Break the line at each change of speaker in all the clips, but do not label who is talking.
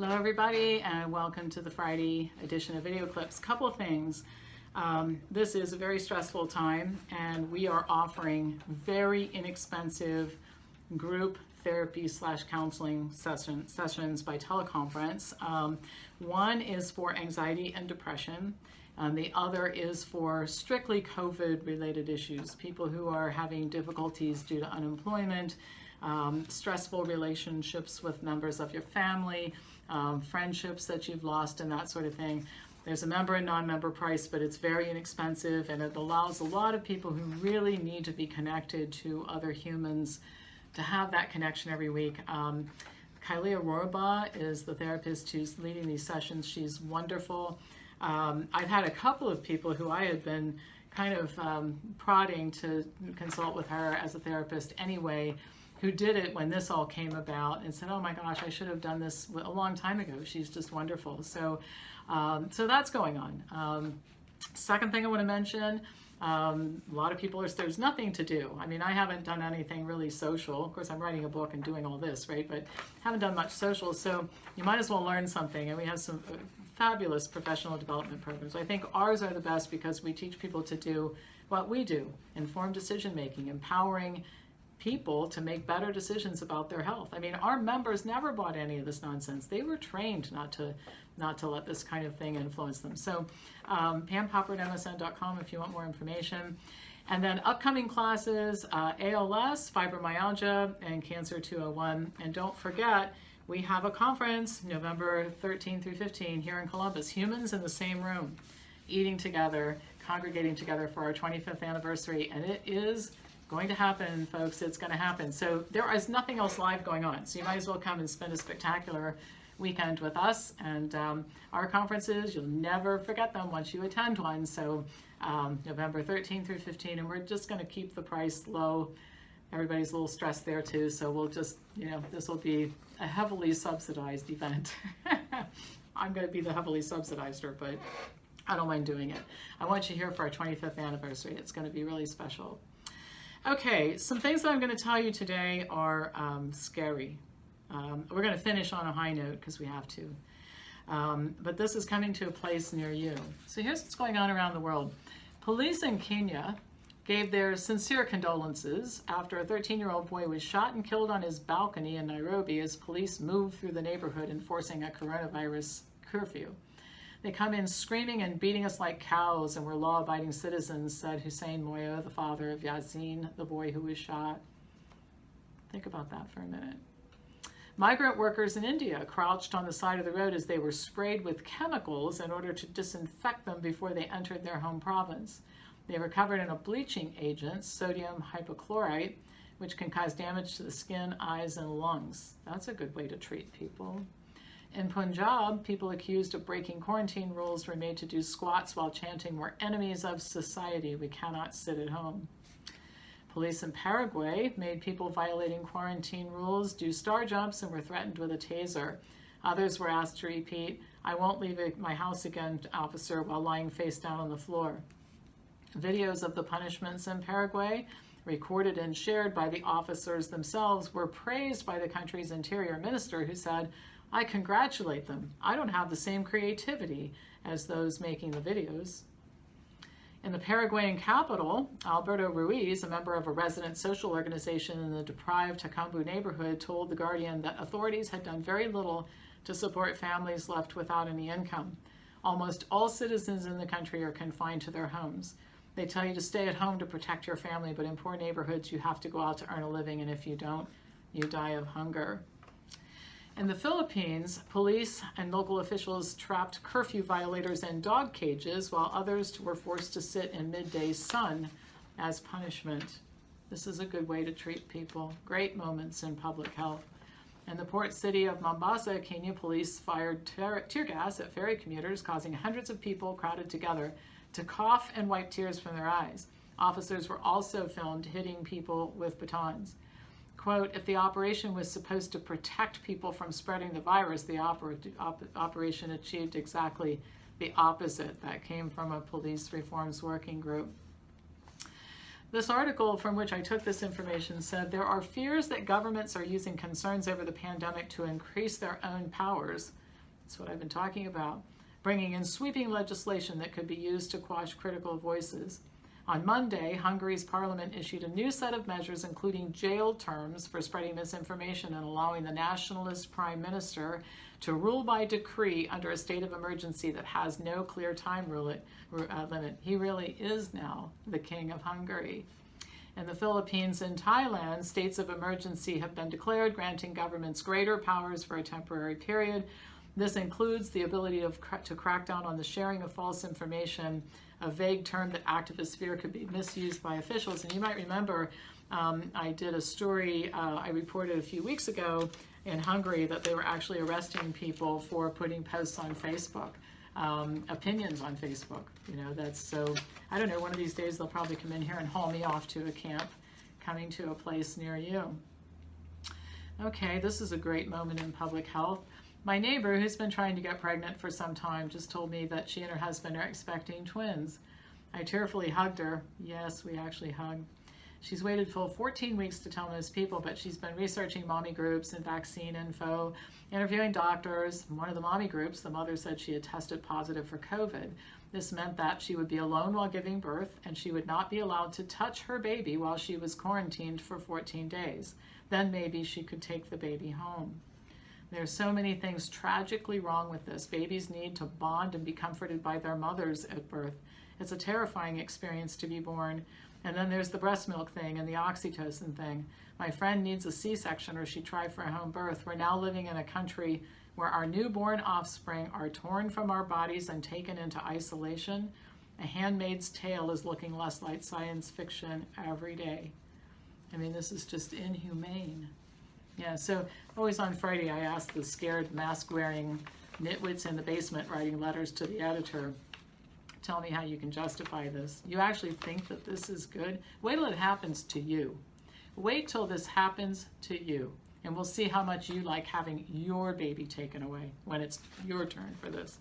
Hello everybody and welcome to the Friday edition of Video Clips. Couple of things. This is a very stressful time and we are offering very inexpensive group therapy / counseling sessions by teleconference. One is for anxiety and depression. The other is for strictly COVID related issues, people who are having difficulties due to unemployment, stressful relationships with members of your family, friendships that you've lost and that sort of thing. There's a member and non-member price, but it's very inexpensive and it allows a lot of people who really need to be connected to other humans to have that connection every week. Kylie Aurora is the therapist who's leading these sessions. She's wonderful. I've had a couple of people who I had been kind of prodding to consult with her as a therapist anyway, who did it when this all came about and said, oh my gosh, I should have done this a long time ago. She's just wonderful. So that's going on. Second thing I want to mention, a lot of people there's nothing to do. I mean, I haven't done anything really social. Of course, I'm writing a book and doing all this, right? But haven't done much social. So you might as well learn something. And we have some fabulous professional development programs. I think ours are the best because we teach people to do what we do, informed decision making, empowering people to make better decisions about their health. I mean, our members never bought any of this nonsense. They were trained not to let this kind of thing influence them. So PamPopper at MSN.com if you want more information. And then upcoming classes, ALS, fibromyalgia, and Cancer 201. And don't forget, we have a conference November 13 through 15 here in Columbus. Humans in the same room, eating together, congregating together for our 25th anniversary. And it is going to happen, folks. It's going to happen. So there is nothing else live going on. So you might as well come and spend a spectacular weekend with us. And our conferences, you'll never forget them once you attend one. So November 13 through 15, and we're just going to keep the price low. Everybody's a little stressed there too. So we'll just, this will be a heavily subsidized event. I'm going to be the heavily subsidizer, but I don't mind doing it. I want you here for our 25th anniversary. It's going to be really special. Okay, some things that I'm going to tell you today are scary. We're going to finish on a high note because we have to. But this is coming to a place near you. So here's what's going on around the world. Police in Kenya gave their sincere condolences after a 13-year-old boy was shot and killed on his balcony in Nairobi as police moved through the neighborhood enforcing a coronavirus curfew. They come in screaming and beating us like cows, and we're law-abiding citizens, said Hussein Moyo, the father of Yasin, the boy who was shot. Think about that for a minute. Migrant workers in India crouched on the side of the road as they were sprayed with chemicals in order to disinfect them before they entered their home province. They were covered in a bleaching agent, sodium hypochlorite, which can cause damage to the skin, eyes, and lungs. That's a good way to treat people. In Punjab, people accused of breaking quarantine rules were made to do squats while chanting, "We're enemies of society, we cannot sit at home." Police in Paraguay made people violating quarantine rules do star jumps and were threatened with a taser. Others were asked to repeat, "I won't leave my house again, officer," while lying face down on the floor. Videos of the punishments in Paraguay, recorded and shared by the officers themselves, were praised by the country's interior minister, who said, "I congratulate them. I don't have the same creativity as those making the videos." In the Paraguayan capital, Alberto Ruiz, a member of a resident social organization in the deprived Tacumbu neighborhood, told The Guardian that authorities had done very little to support families left without any income. Almost all citizens in the country are confined to their homes. They tell you to stay at home to protect your family, but in poor neighborhoods, you have to go out to earn a living, and if you don't, you die of hunger. In the Philippines, police and local officials trapped curfew violators in dog cages while others were forced to sit in midday sun as punishment. This is a good way to treat people. Great moments in public health. In the port city of Mombasa, Kenya police fired tear gas at ferry commuters, causing hundreds of people crowded together to cough and wipe tears from their eyes. Officers were also filmed hitting people with batons. Quote, "If the operation was supposed to protect people from spreading the virus, the operation achieved exactly the opposite." That came from a police reforms working group. This article from which I took this information said there are fears that governments are using concerns over the pandemic to increase their own powers. That's what I've been talking about. Bringing in sweeping legislation that could be used to quash critical voices. On Monday, Hungary's parliament issued a new set of measures, including jail terms for spreading misinformation and allowing the nationalist prime minister to rule by decree under a state of emergency that has no clear time limit. He really is now the king of Hungary. In the Philippines and Thailand, states of emergency have been declared, granting governments greater powers for a temporary period. This includes the ability to crack down on the sharing of false information, a vague term that activists fear could be misused by officials. And you might remember I did a story I reported a few weeks ago in Hungary that they were actually arresting people for putting posts on Facebook, opinions on Facebook. You know, that's so, I don't know, one of these days they'll probably come in here and haul me off to a camp coming to a place near you. Okay, this is a great moment in public health. My neighbor, who's been trying to get pregnant for some time, just told me that she and her husband are expecting twins. I tearfully hugged her. Yes, we actually hugged. She's waited full 14 weeks to tell most people, but she's been researching mommy groups and vaccine info, interviewing doctors. In one of the mommy groups, the mother said she had tested positive for COVID. This meant that she would be alone while giving birth, and she would not be allowed to touch her baby while she was quarantined for 14 days. Then maybe she could take the baby home. There's so many things tragically wrong with this. Babies need to bond and be comforted by their mothers at birth. It's a terrifying experience to be born. And then there's the breast milk thing and the oxytocin thing. My friend needs a C-section or she tried for a home birth. We're now living in a country where our newborn offspring are torn from our bodies and taken into isolation. A Handmaid's Tale is looking less like science fiction every day. I mean, this is just inhumane. Yeah, so always on Friday I ask the scared mask-wearing nitwits in the basement writing letters to the editor, tell me how you can justify this. You actually think that this is good? Wait till it happens to you. Wait till this happens to you, and we'll see how much you like having your baby taken away when it's your turn for this.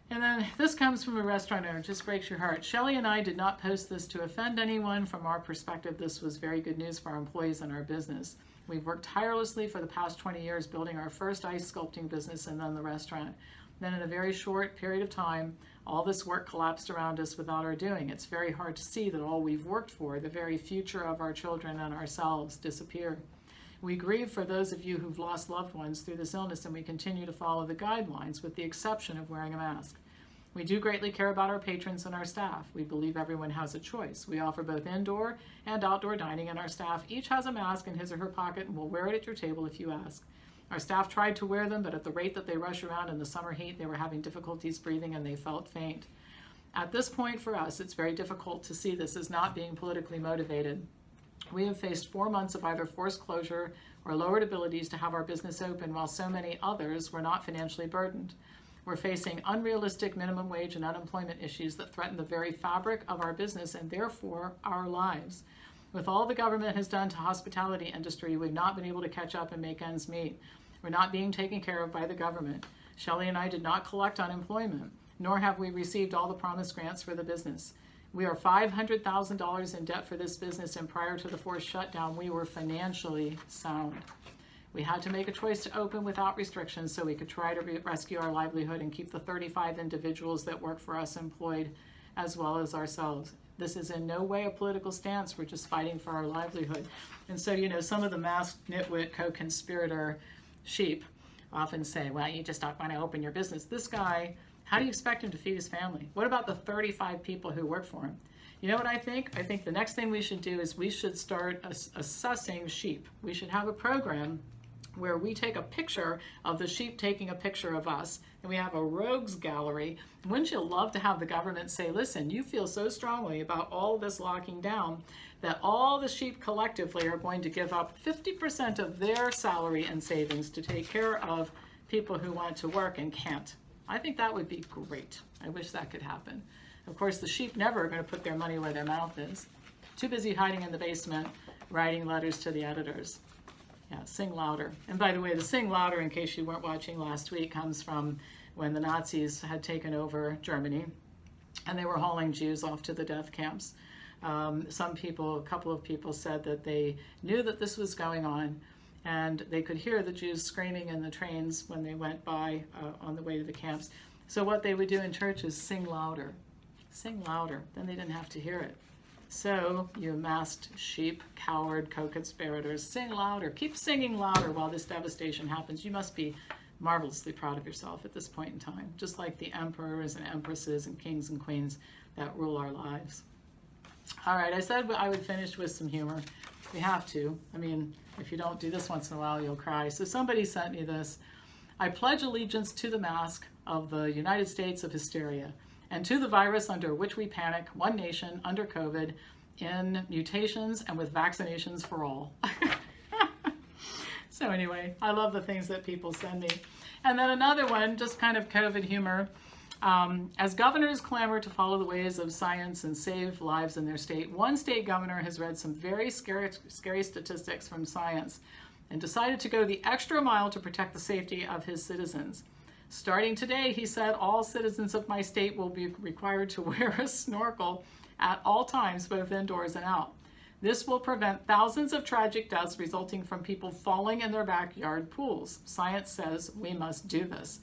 And then this comes from a restaurant owner, just breaks your heart. Shelley and I did not post this to offend anyone. From our perspective, this was very good news for our employees and our business. We've worked tirelessly for the past 20 years building our first ice sculpting business and then the restaurant. Then in a very short period of time, all this work collapsed around us without our doing. It's very hard to see that all we've worked for, the very future of our children and ourselves, disappear. We grieve for those of you who've lost loved ones through this illness, and we continue to follow the guidelines with the exception of wearing a mask. We do greatly care about our patrons and our staff. We believe everyone has a choice. We offer both indoor and outdoor dining, and our staff each has a mask in his or her pocket and will wear it at your table if you ask. Our staff tried to wear them, but at the rate that they rush around in the summer heat, they were having difficulties breathing and they felt faint. At this point for us, it's very difficult to see this as not being politically motivated. We have faced 4 months of either forced closure or lowered abilities to have our business open, while so many others were not financially burdened. We're facing unrealistic minimum wage and unemployment issues that threaten the very fabric of our business and therefore our lives. With all the government has done to hospitality industry, we've not been able to catch up and make ends meet. We're not being taken care of by the government. Shelley and I did not collect unemployment, nor have we received all the promised grants for the business. We are $500,000 in debt for this business, and prior to the forced shutdown, we were financially sound. We had to make a choice to open without restrictions so we could try to rescue our livelihood and keep the 35 individuals that work for us employed, as well as ourselves. This is in no way a political stance. We're just fighting for our livelihood. And so, you know, some of the masked nitwit co-conspirator sheep often say, well, you just don't want to open your business. This guy, how do you expect him to feed his family? What about the 35 people who work for him? You know what I think? I think the next thing we should do is we should start assessing sheep. We should have a program where we take a picture of the sheep taking a picture of us, and we have a rogues gallery. Wouldn't you love to have the government say, listen, you feel so strongly about all this locking down that all the sheep collectively are going to give up 50% of their salary and savings to take care of people who want to work and can't. I think that would be great. I wish that could happen. Of course, the sheep never are going to put their money where their mouth is. Too busy hiding in the basement, writing letters to the editors. Yeah, sing louder. And by the way, the sing louder, in case you weren't watching last week, comes from when the Nazis had taken over Germany and they were hauling Jews off to the death camps. A couple of people said that they knew that this was going on, and they could hear the Jews screaming in the trains when they went by on the way to the camps. So what they would do in church is sing louder. Sing louder. Then they didn't have to hear it. So, you masked sheep, coward, co-conspirators, sing louder. Keep singing louder while this devastation happens. You must be marvelously proud of yourself at this point in time, just like the emperors and empresses and kings and queens that rule our lives. All right, I said I would finish with some humor. We have to. I mean, if you don't do this once in a while, you'll cry. So somebody sent me this. I pledge allegiance to the mask of the United States of hysteria, and to the virus under which we panic, one nation, under COVID, in mutations and with vaccinations for all. So anyway, I love the things that people send me. And then another one, just kind of COVID humor. As governors clamor to follow the ways of science and save lives in their state, one state governor has read some very scary statistics from science and decided to go the extra mile to protect the safety of his citizens. Starting today, he said, all citizens of my state will be required to wear a snorkel at all times, both indoors and out. This will prevent thousands of tragic deaths resulting from people falling in their backyard pools. Science says we must do this.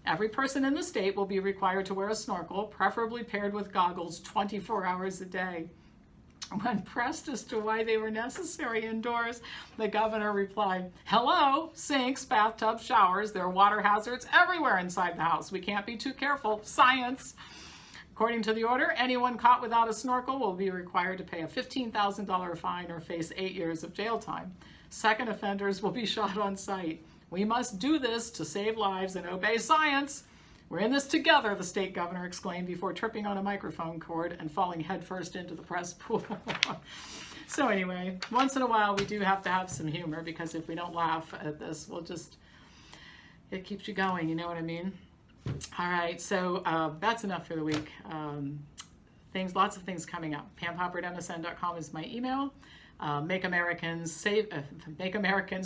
Every person in the state will be required to wear a snorkel, preferably paired with goggles 24 hours a day. When pressed as to why they were necessary indoors, the governor replied, hello, sinks, bathtubs, showers, there are water hazards everywhere inside the house. We can't be too careful. Science. According to the order, anyone caught without a snorkel will be required to pay a $15,000 fine or face 8 years of jail time. Second offenders will be shot on sight. We must do this to save lives and obey science. We're in this together, the state governor exclaimed before tripping on a microphone cord and falling headfirst into the press pool. So anyway, once in a while we do have to have some humor, because if we don't laugh at this, it keeps you going, you know what I mean? All right, so that's enough for the week. Lots of things coming up. PamPopper@msn.com is my email. Make Americans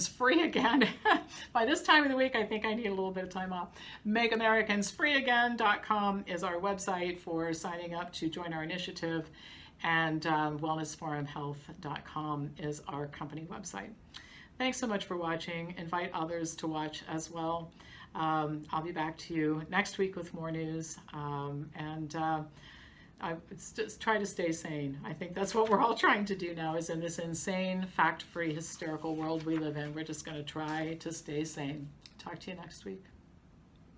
free again. By this time of the week, I think I need a little bit of time off. MakeAmericansFreeAgain.com is our website for signing up to join our initiative, and WellnessForumHealth.com is our company website. Thanks so much for watching. Invite others to watch as well. I'll be back to you next week with more news, I just try to stay sane. I think that's what we're all trying to do now, is in this insane, fact-free, hysterical world we live in. We're just going to try to stay sane. Talk to you next week.